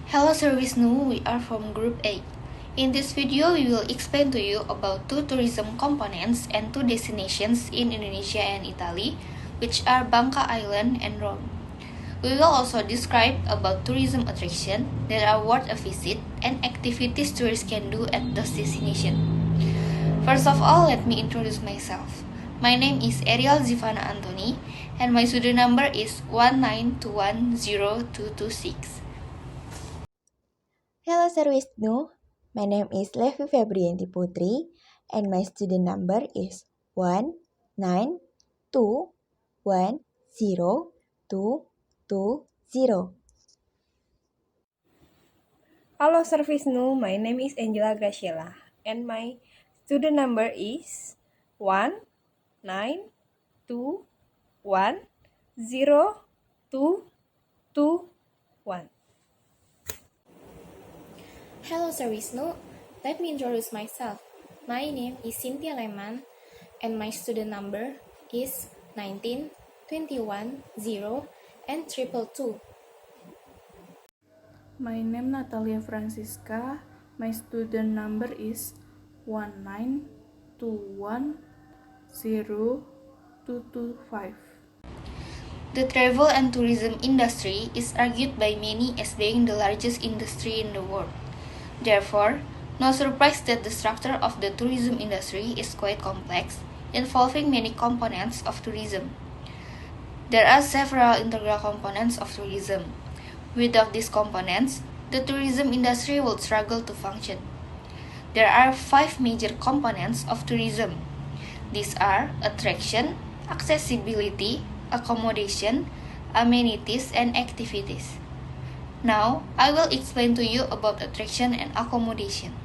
Hello Sir Vishnu, we are from Group A. In this video, we will explain to you about two tourism components and two destinations in Indonesia and Italy, which are Bangka Island and Rome. We will also describe about tourism attractions that are worth a visit and activities tourists can do at those destinations. First of all, let me introduce myself. My name is Ariel Zivana Anthony, and my student number is 192102226. Hello Sir Wisnu, my name is Levi Febrianti Putri and my student number is 192102220. Hello Sir Vishnu, my name is Angela Graciela and my student number is 192102221. Hello Sir Wisnu, let me introduce myself. My name is Cynthia Leman and my student number is 19, 21, 0 and 222. My name Natalia Francisca. My student number is 192102225. The travel and tourism industry is argued by many as being the largest industry in the world. Therefore, no surprise that the structure of the tourism industry is quite complex, involving many components of tourism. There are several integral components of tourism. Without these components, the tourism industry will struggle to function. There are 5 major components of tourism. These are attraction, accessibility, accommodation, amenities, and activities. Now, I will explain to you about attraction and accommodation.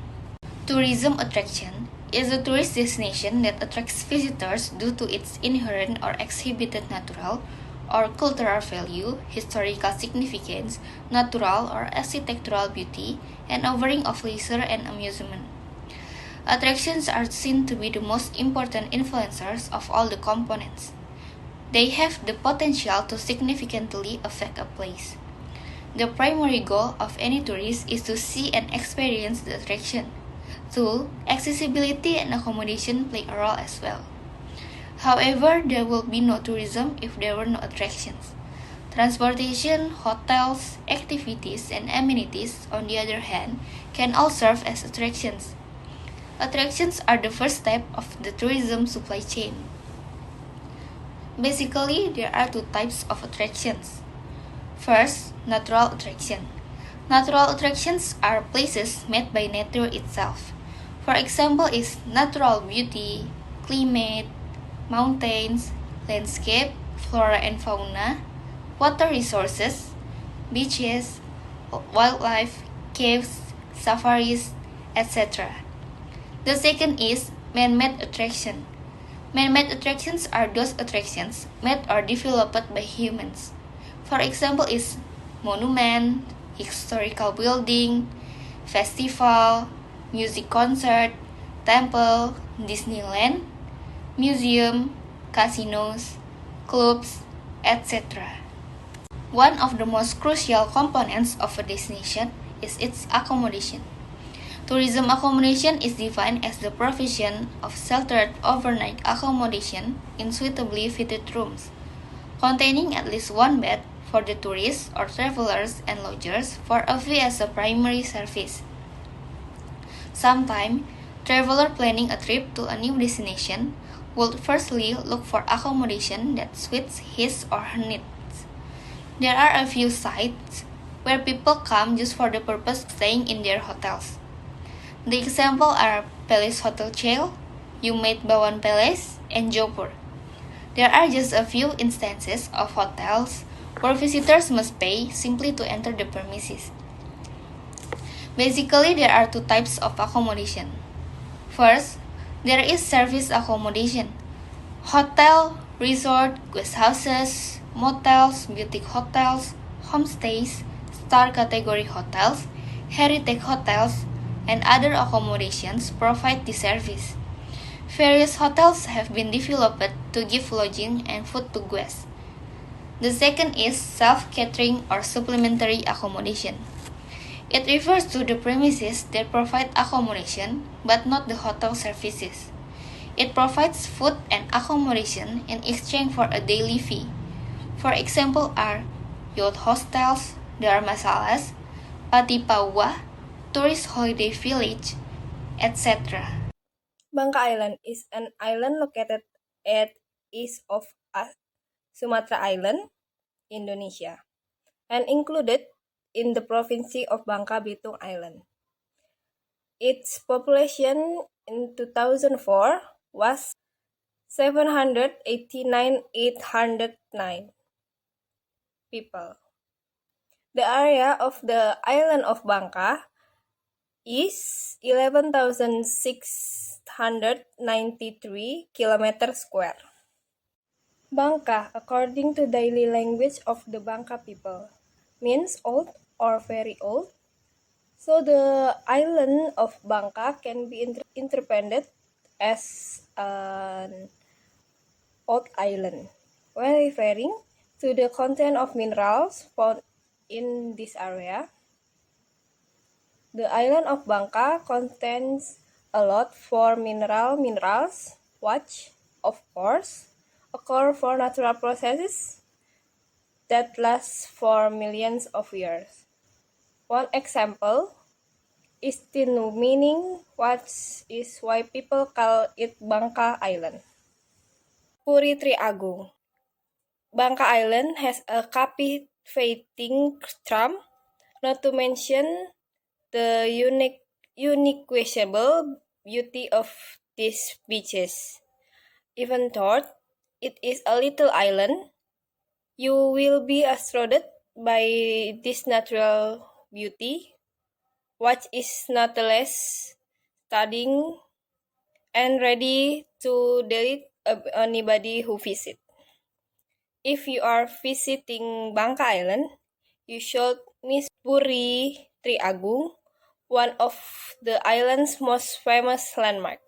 Tourism attraction is a tourist destination that attracts visitors due to its inherent or exhibited natural or cultural value, historical significance, natural or architectural beauty, and offering of leisure and amusement. Attractions are seen to be the most important influencers of all the components. They have the potential to significantly affect a place. The primary goal of any tourist is to see and experience the attraction. 2. Accessibility and accommodation play a role as well. However, there will be no tourism if there were no attractions. Transportation, hotels, activities, and amenities, on the other hand, can all serve as attractions. Attractions are the first step of the tourism supply chain. Basically, there are two types of attractions. First, natural attraction. Natural attractions are places made by nature itself. For example, is natural beauty, climate, mountains, landscape, flora and fauna, water resources, beaches, wildlife, caves, safaris, etc. The second is man-made attraction. Man-made attractions are those attractions made or developed by humans. For example, is monument, historical building, festival, music concert, temple, Disneyland, museum, casinos, clubs, etc. One of the most crucial components of a destination is its accommodation. Tourism accommodation is defined as the provision of sheltered overnight accommodation in suitably fitted rooms, containing at least one bed for the tourists or travelers and lodgers for a fee as a primary service. Sometimes, traveler planning a trip to a new destination would firstly look for accommodation that suits his or her needs. There are a few sites where people come just for the purpose of staying in their hotels. The examples are Palace Hotel Chail, Umaid Bawan Palace, and Jopur. There are just a few instances of hotels where visitors must pay simply to enter the premises. Basically, there are two types of accommodation. First, there is service accommodation. Hotel, resort, guest houses, motels, boutique hotels, homestays, star category hotels, heritage hotels, and other accommodations provide this service. Various hotels have been developed to give lodging and food to guests. The second is self-catering or supplementary accommodation. It refers to the premises that provide accommodation but not the hotel services. It provides food and accommodation in exchange for a daily fee. For example are youth hostels, dharmasalas, Patipawah, tourist holiday village, etc. Bangka Island is an island located at east of Sumatra Island, Indonesia, and included in the province of Bangka Belitung Island. Its population in 2004 was 789,809 people. The area of the island of Bangka is 11,693 kilometers square. Bangka, according to daily language of the Bangka people, means old or very old. So the island of Bangka can be interpreted as an old island when referring to the content of minerals found in this area. The island of Bangka contains a lot for minerals, which, of course, occur for natural processes that last for millions of years. One example is Tinu, meaning what is why people call it Bangka Island. Puri Tri Agung. Bangka Island has a captivating charm, not to mention the unquestionable beauty of these beaches. Even though it is a little island, you will be astounded by this natural beauty, which is nonetheless studying and ready to delight anybody who visit. If you are visiting Bangka Island, you should miss Puri Tri Agung, one of the island's most famous landmarks.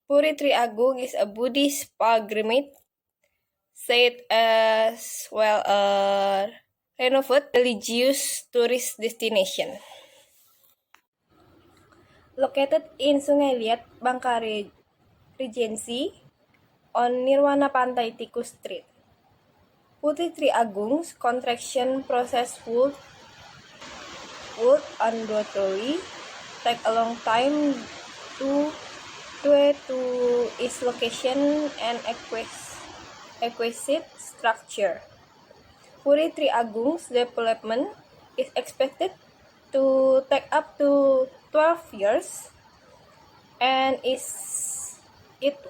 Puri Tri Agung is a Buddhist pilgrimage site as well a renowned religious tourist destination. Located in Sungai Liat, Bangka Regency, on Nirwana Pantai Tikus Street. Putri Tri Agung's contraction process would undoubtedly take a long time due to its location and exquisite structure. Puri Tri Agung's development is expected to take up to 12 years, and it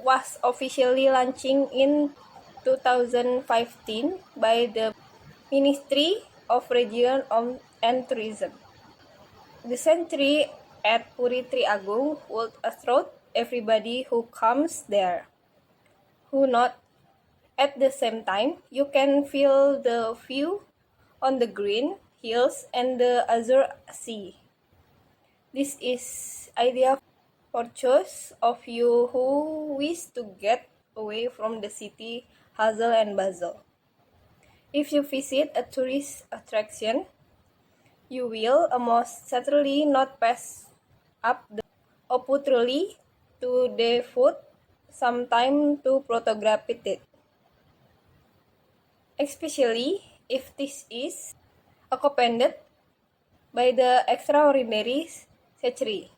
was officially launching in 2015 by the Ministry of Region and Tourism. The century at Puri Tri Agung would astound everybody who comes there. Who not at the same time, you can feel the view on the green hills and the azure sea. This is ideal for those of you who wish to get away from the city hustle and bustle. If you visit a tourist attraction, you will almost certainly not pass up the opportunity to devote some time to photograph it, especially if this is accompanied by the extraordinary scenery.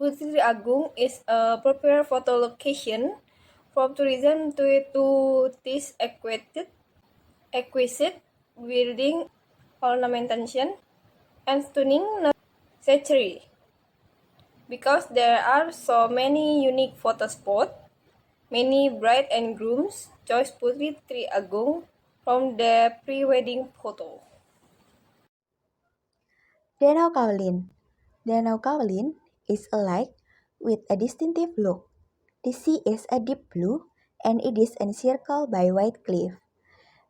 Putri Agung is a popular photo location for tourism to this exquisite building ornamentation and stunning scenery. Because there are so many unique photo spots, many bride and grooms choose Putri Tri Agung from their pre-wedding photo. Danau Kaolin. Danau Kaolin is a lake with a distinctive look. The sea is a deep blue and it is encircled by white cliff.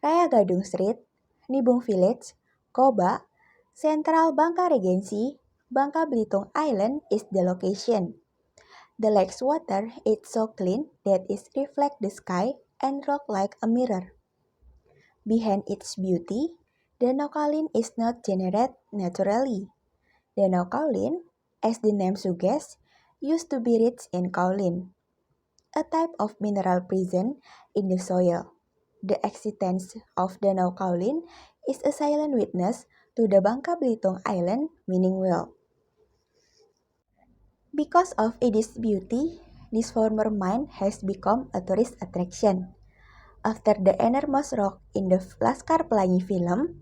Raya Gadung Street, Nibung Village, Koba, Central Bangka Regency, Bangka Belitung Island is the location. The lake's water is so clean that it reflects the sky and rock like a mirror. Behind its beauty, Danau Kaolin is not generated naturally. Danau Kaolin, as the name suggests, used to be rich in kaolin, a type of mineral present in the soil. The existence of Danau Kaolin is a silent witness to the Bangka Belitung Island meaning well. Because of its beauty, this former mine has become a tourist attraction. After the enormous rock in the Laskar Pelangi film,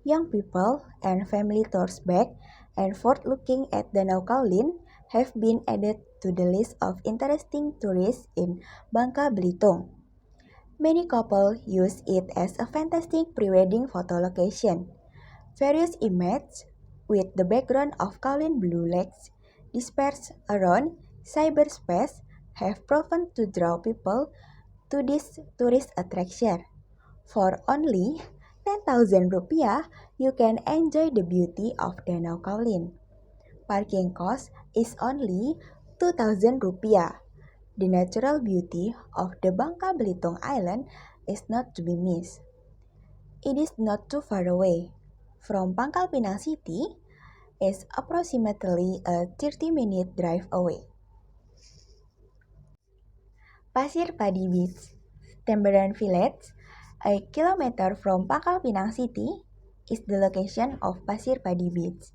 young people and family tours back and forth looking at Danau Kaolin have been added to the list of interesting tourists in Bangka Belitung. Many couples use it as a fantastic pre-wedding photo location. Various images with the background of Kowloon Blue Lakes dispersed around cyberspace have proven to draw people to this tourist attraction. For only 10,000 rupiah, you can enjoy the beauty of Danau Kowloon. Parking cost is only 2,000 rupiah. The natural beauty of the Bangka Belitung Island is not to be missed. It is not too far away. From Pangkal Pinang City is approximately a 30-minute drive away. Pasir Padi Beach, Temberan Village, a kilometer from Pangkal Pinang City, is the location of Pasir Padi Beach.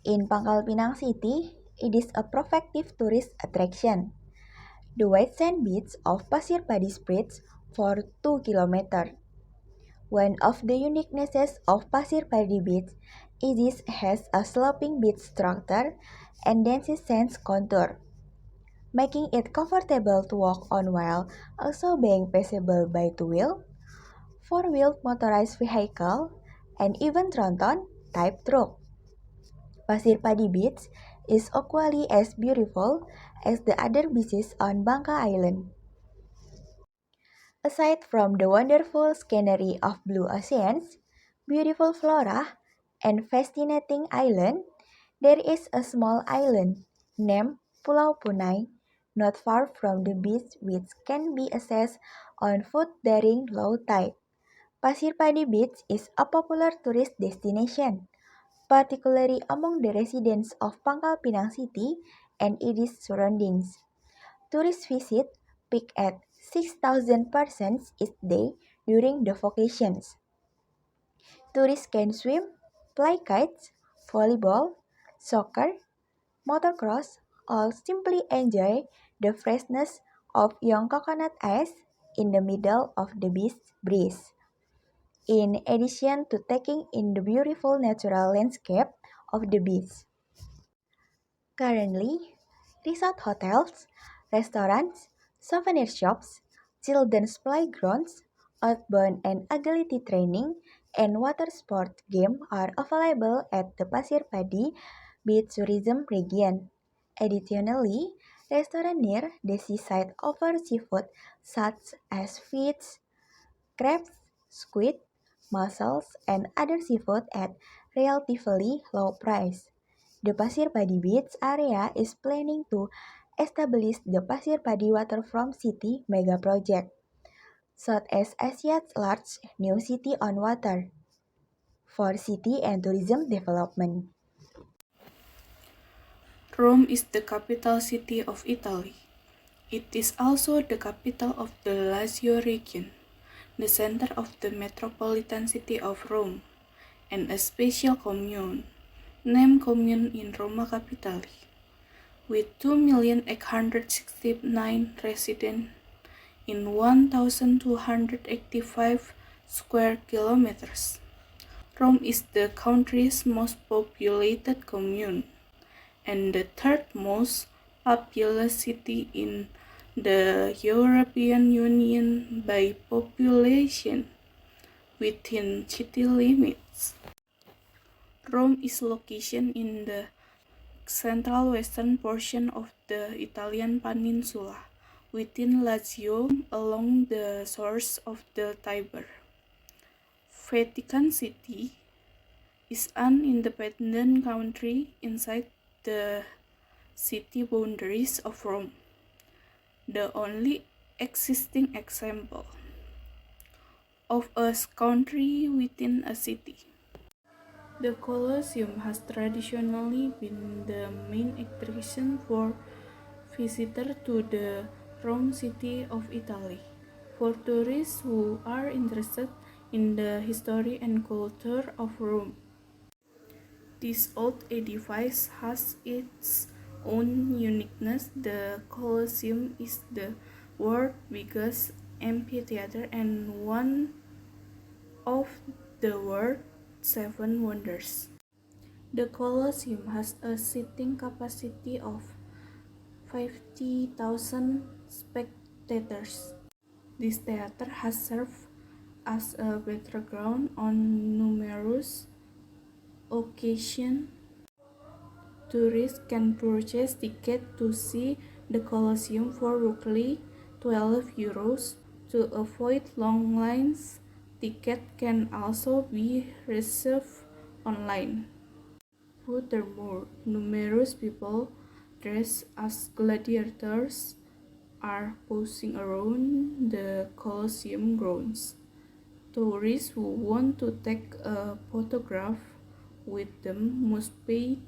In Pangkal Pinang City, it is a provocative tourist attraction. The white sand beach of Pasir Padi spreads for 2 kilometers. One of the uniquenesses of Pasir Padi Beach is it has a sloping beach structure and dense sand contour, making it comfortable to walk on while also being passable by two-wheel, four-wheel motorized vehicle, and even tronton type truck. Pasir Padi Beach is equally as beautiful as the other beaches on Bangka Island. Aside from the wonderful scenery of blue oceans, beautiful flora, and fascinating island, there is a small island named Pulau Punai, not far from the beach which can be accessed on foot during low tide. Pasir Padi Beach is a popular tourist destination, particularly among the residents of Pangkal Pinang City and its surroundings. Tourist visit peak at 6,000 persons each day during the vacations. Tourists can swim, fly kites, volleyball, soccer, motocross, or simply enjoy the freshness of young coconut ice in the middle of the beach breeze. In addition to taking in the beautiful natural landscape of the beach. Currently, resort hotels, restaurants, souvenir shops, children's playgrounds, outbound and agility training, and water sport games are available at the Pasir Padi Beach Tourism Region. Additionally, restaurants near the seaside offer seafood such as fish, crabs, squid, mussels, and other seafood at relatively low price. The Pasir Padi Beach area is planning to establish the Pasir Padi Waterfront City mega project, such as Asia's large new city on water, for city and tourism development. Rome is the capital city of Italy. It is also the capital of the Lazio region, the center of the metropolitan city of Rome, and a special commune, named Commune in Roma Capitale, with 2,869 residents in 1,285 square kilometers. Rome is the country's most populated commune and the third most populous city in the European Union by population within city limits. Rome is located in the central western portion of the Italian peninsula, within Lazio along the shores of the Tiber. Vatican City is an independent country inside the city boundaries of Rome, the only existing example of a country within a city. The Colosseum has traditionally been the main attraction for visitors to the Rome city of Italy. For tourists who are interested in the history and culture of Rome, this old edifice has its own uniqueness. The Colosseum is the world's biggest amphitheater and one of the world's seven wonders. The Colosseum has a seating capacity of 50,000 spectators. This theater has served as a battleground on numerous occasions. Tourists can purchase tickets to see the Colosseum for roughly €12. To avoid long lines, tickets can also be reserved online. Furthermore, numerous people dressed as gladiators are posing around the Colosseum grounds. Tourists who want to take a photograph with them must pay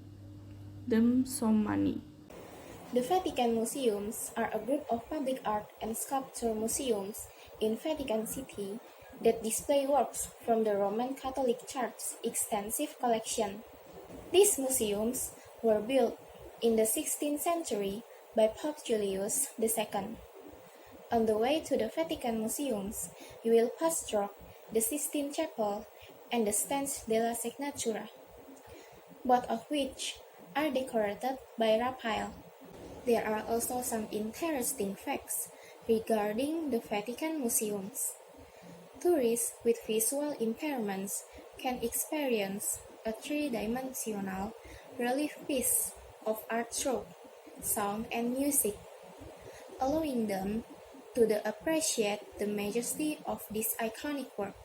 them some money. The Vatican Museums are a group of public art and sculpture museums in Vatican City that display works from the Roman Catholic Church's extensive collection. These museums were built in the 16th century by Pope Julius II. On the way to the Vatican Museums, you will pass through the Sistine Chapel and the Stanze della Signatura, both of which are decorated by Raphael. There are also some interesting facts regarding the Vatican Museums. Tourists with visual impairments can experience a three-dimensional relief piece of art through sound and music, allowing them to appreciate the majesty of this iconic work.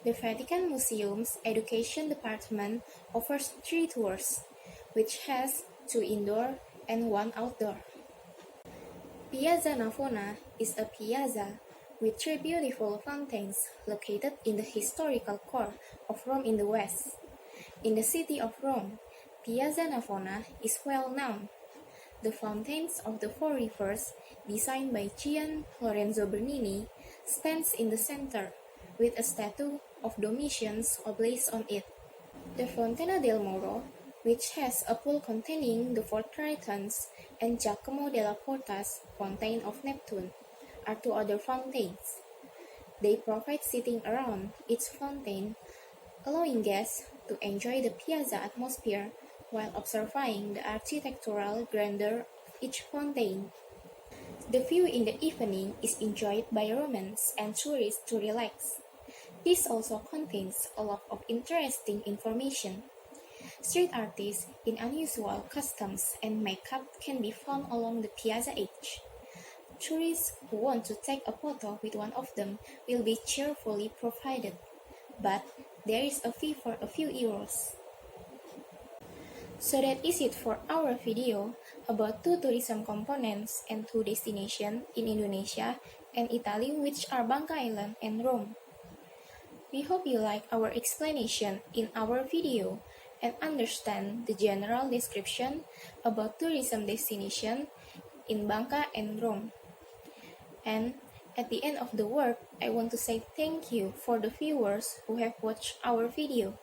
The Vatican Museum's Education Department offers 3 tours, which has 2 indoor and 1 outdoor. Piazza Navona is a piazza with 3 beautiful fountains located in the historical core of Rome in the west. In the city of Rome, Piazza Navona is well known. The fountains of the 4 rivers, designed by Gian Lorenzo Bernini, stands in the center, with a statue of Domitian's obelisk on it. The Fontana del Moro, which has a pool containing the 4 Tritons, and Giacomo della Porta's Fountain of Neptune, are 2 other fountains. They provide seating around each fountain, allowing guests to enjoy the piazza atmosphere while observing the architectural grandeur of each fountain. The view in the evening is enjoyed by Romans and tourists to relax. This also contains a lot of interesting information. Street artists in unusual costumes and makeup can be found along the piazza edge. Tourists who want to take a photo with one of them will be cheerfully provided, but there is a fee for a few euros. So that is it for our video about 2 tourism components and 2 destinations in Indonesia and Italy, which are Bangka Island and Rome. We hope you like our explanation in our video and understand the general description about tourism destination in Bangka and Rome. And at the end of the work, I want to say thank you for the viewers who have watched our video.